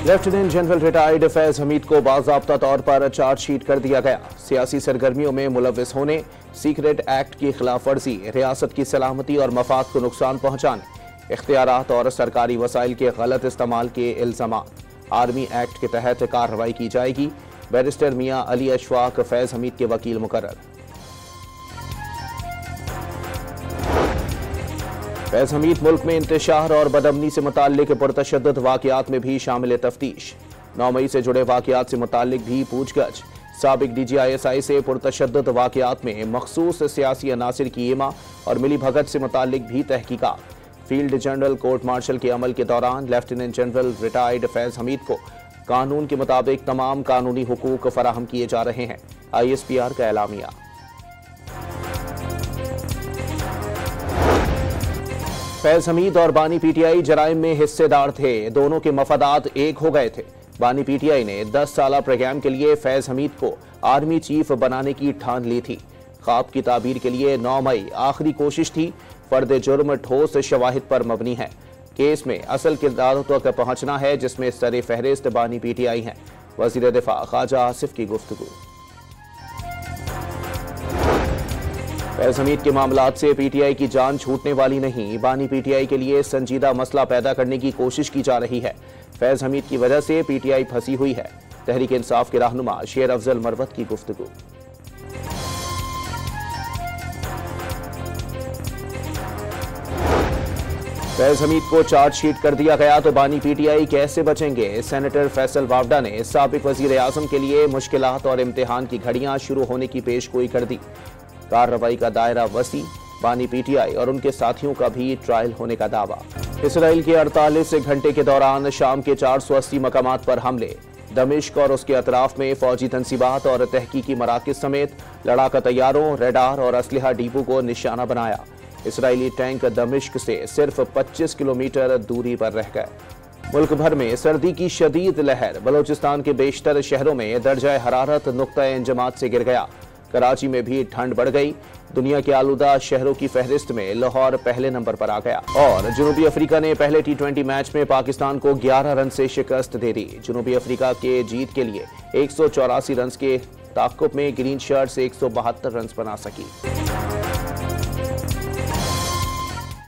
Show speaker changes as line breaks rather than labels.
Lieutenant general retired Faiz Hamid को बाज़ाब्ता तौर पर चार्जशीट कर दिया गया। सियासी सरगर्मियों में मुलव्विस होने, सीक्रेट एक्ट की खिलाफ वर्जी, रियासत की सलामती और मफाद को नुकसान पहुंचाने, इख्तियारात और सरकारी वसाइल के गलत इस्तेमाल के इल्जामात। आर्मी एक्ट के तहत कार्रवाई की जाएगी। बैरिस्टर मियां अली अशफाक फैज हमीद के वकील मुकर्रर। फैज हमीद मुल्क में इंतशार और बदअमनी से मुताल्लिक पुरतशद्दुद वाक़यात में भी शामिल तफ्तीश। 9 मई से जुड़े वाक़यात से मुताल्लिक भी पूछगछ। साबिक DGISI से पुरतशद्दुद वाक़यात में मखसूस सियासी अनासिर की एमा और मिली भगत से मुताल्लिक भी तहकीकात। फील्ड जनरल कोर्ट मार्शल के अमल के दौरान lieutenant general retired Faiz Hamid को कानून के मुताबिक तमाम कानूनी हुकूक फराहम किए जा रहे हैं। ISPR का एलामिया। फैज हमीद और बानी PTI जराइम में हिस्सेदार थे। दोनों के मफादात एक हो गए थे। बानी PTI ने 10 साला प्रोग्राम के लिए फैज हमीद को आर्मी चीफ बनाने की ठान ली थी। ख्वाब की ताबीर के लिए 9 मई आखिरी कोशिश थी। फर्द जुर्म ठोस शवाहिद पर मबनी है। केस में असल किरदारों तक पहुंचना है, जिसमें सरे फहरिस्त बानी PTI हैं। वज़ीर दिफा ख्वाजा आसिफ की गुफ्तगू। फैज हमीद के मामलात से PTI की जान छूटने वाली नहीं। बानी PTI के लिए संजीदा मसला पैदा करने की कोशिश की जा रही है। फैज हमीद की वजह से PTI फंसी हुई है। तहरीक इंसाफ के रहनुमा शेर अफजल मरवत की गुफ्तगू। फैज हमीद को चार्जशीट कर दिया गया तो बानी PTI कैसे बचेंगे? सेनेटर फैसल वावडा ने साबिक वजीर आजम के लिए मुश्किलात और इम्तिहान की घड़ियां शुरू होने की पेशगोई कर दी। कार्रवाई का दायरा वसी, बानी PTI और उनके साथियों का भी ट्रायल होने का दावा। इसराइल के 48 घंटे के दौरान शाम के 480 मकामात पर हमले। दमिश्क और उसके अतराफ में फौजी तंसीबात और तहकीकी मराकिज समेत लड़ाका तैयारों, रेडार और असलहा डिपो को निशाना बनाया। इसराइली टैंक दमिश्क से सिर्फ 25 किलोमीटर दूरी पर रह गए। मुल्क भर में सर्दी की शदीद लहर। बलोचिस्तान के बेशतर शहरों में दर्जा हरारत नुक्ता इंजमात से गिर गया। कराची में भी ठंड बढ़ गई। दुनिया के आलूदा शहरों की फहरिस्त में लाहौर पहले नंबर पर आ गया। और जनूबी अफ्रीका ने पहले T20 मैच में पाकिस्तान को 11 रन से शिकस्त दे दी। जनूबी अफ्रीका के जीत के लिए 184 रन के ताक़ुब में ग्रीन शर्ट्स 172 रन बना सकी।